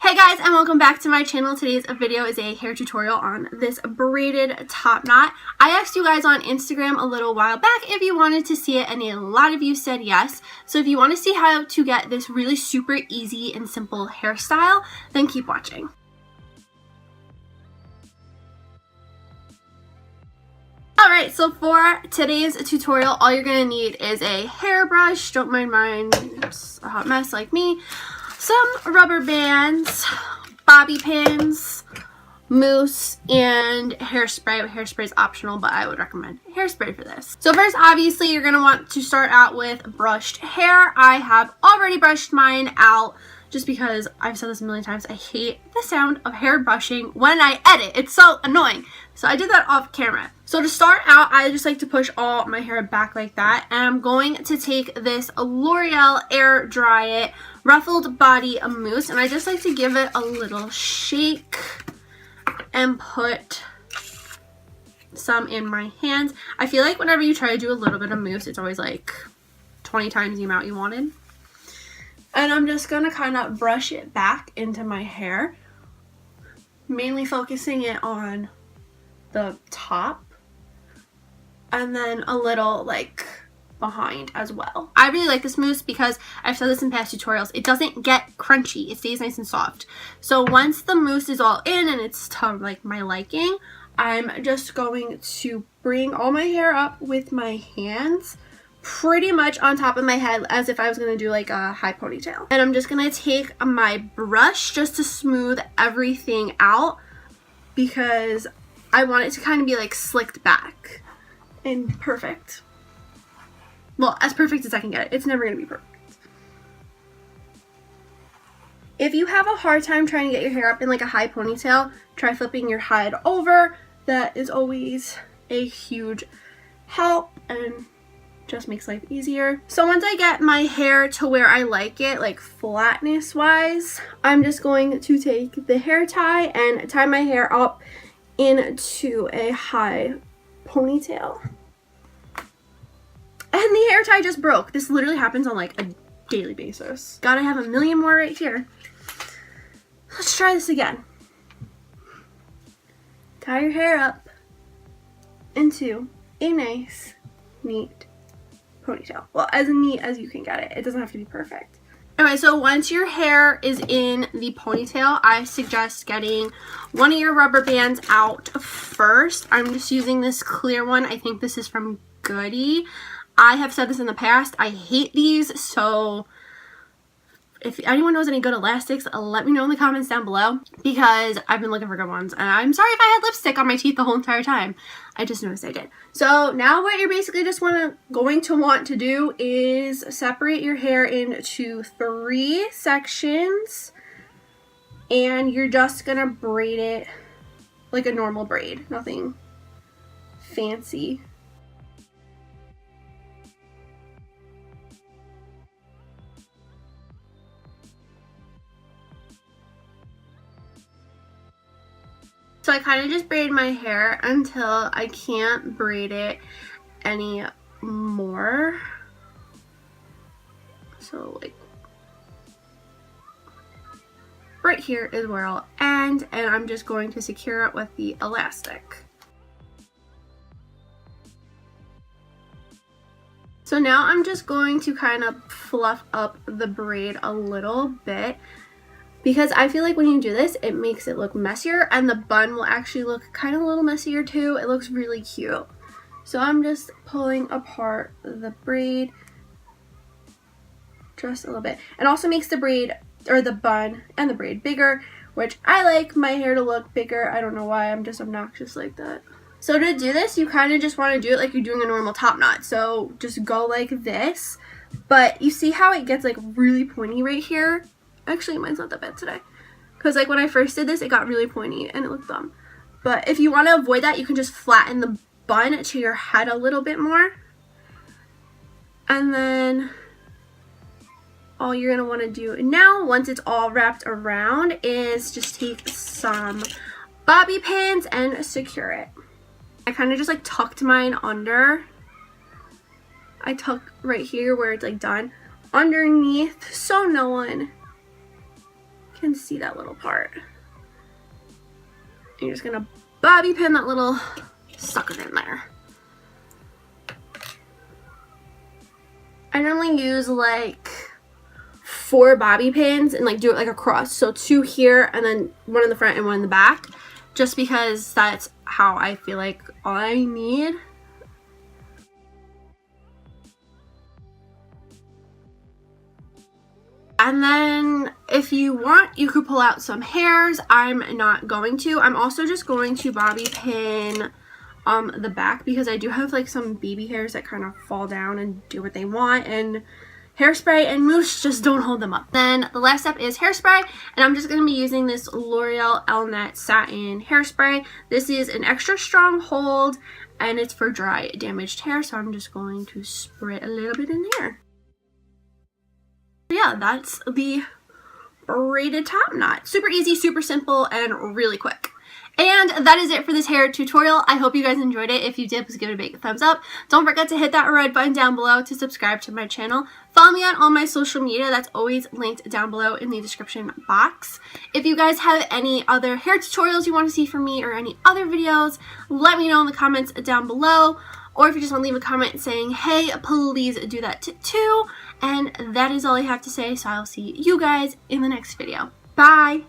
Hey guys, and welcome back to my channel. Today's video is a hair tutorial on this braided top knot. I asked you guys on Instagram a little while back if you wanted to see it, and a lot of you said yes. So if you want to see how to get this really super easy and simple hairstyle, then keep watching. Alright, so for today's tutorial, all you're going to need is a hairbrush. Don't mind mine, it's a hot mess like me. Some rubber bands, bobby pins, mousse, and hairspray. Hairspray is optional, but I would recommend hairspray for this. So first, obviously, you're going to want to start out with brushed hair. I have already brushed mine out just because I've said this a million times. I hate the sound of hair brushing when I edit. It's so annoying. So I did that off camera. So to start out, I just like to push all my hair back like that. And I'm going to take this L'Oreal Air Dry It Ruffled Body Mousse, and I just like to give it a little shake and put some in my hands. I feel like whenever you try to do a little bit of mousse, it's always like 20 times the amount you wanted. And I'm just gonna kind of brush it back into my hair, mainly focusing it on the top and then a little like behind as well. I really like this mousse because I've said this in past tutorials, it doesn't get crunchy, it stays nice and soft. So once the mousse is all in and it's to like my liking, I'm just going to bring all my hair up with my hands pretty much on top of my head as if I was going to do like a high ponytail. And I'm just going to take my brush just to smooth everything out because I want it to kind of be like slicked back and perfect. Well, as perfect as I can get it. It's never going to be perfect. If you have a hard time trying to get your hair up in like a high ponytail, try flipping your head over. That is always a huge help and just makes life easier. So once I get my hair to where I like it, like flatness wise, I'm just going to take the hair tie and tie my hair up into a high ponytail. And the hair tie just broke. This literally happens on like a daily basis. Gotta have a million more right here. Let's try this again. Tie your hair up into a nice, neat ponytail. Well, as neat as you can get it. It doesn't have to be perfect. Anyway, so once your hair is in the ponytail, I suggest getting one of your rubber bands out first. I'm just using this clear one. I think this is from Goody. I have said this in the past. I hate these, so if anyone knows any good elastics, let me know in the comments down below because I've been looking for good ones. And I'm sorry if I had lipstick on my teeth the whole entire time. I just noticed I did. So now what you're basically just going to want to do is separate your hair into 3 sections. And you're just going to braid it like a normal braid. Nothing fancy. So I kind of just braid my hair until I can't braid it anymore. So like right here is where I'll end, and I'm just going to secure it with the elastic. So now I'm just going to kind of fluff up the braid a little bit, because I feel like when you do this, it makes it look messier, and the bun will actually look kind of a little messier too. It looks really cute. So I'm just pulling apart the braid just a little bit. It also makes the braid, or the bun and the braid bigger, which I like my hair to look bigger. I don't know why, I'm just obnoxious like that. So to do this, you kind of just want to do it like you're doing a normal top knot. So just go like this, but you see how it gets like really pointy right here? Actually, mine's not that bad today. Because like when I first did this, it got really pointy and it looked dumb. But if you want to avoid that, you can just flatten the bun to your head a little bit more. And then all you're going to want to do now, once it's all wrapped around, is just take some bobby pins and secure it. I kind of just like tucked mine under. I tuck right here where it's like done underneath so no one can see that little part. You're just gonna bobby pin that little sucker in there. I normally use like 4 bobby pins and like do it like across. So 2 here and then 1 in the front and 1 in the back. Just because that's how I feel like all I need. And then if you want, you could pull out some hairs. I'm not going to. I'm also just going to bobby pin the back because I do have like some baby hairs that kind of fall down and do what they want, and hairspray and mousse just don't hold them up. Then the last step is hairspray, and I'm just going to be using this L'Oreal ELNETT Satin Hairspray. This is an extra strong hold and it's for dry damaged hair, so I'm just going to spray a little bit in there. Yeah, that's the braided top knot. Super easy, super simple, and really quick. And that is it for this hair tutorial. I hope you guys enjoyed it. If you did, please give it a big thumbs up. Don't forget to hit that red button down below to subscribe to my channel. Follow me on all my social media. That's always linked down below in the description box. If you guys have any other hair tutorials you want to see from me or any other videos, let me know in the comments down below. Or if you just want to leave a comment saying, hey, please do that too. And that is all I have to say. So I'll see you guys in the next video. Bye!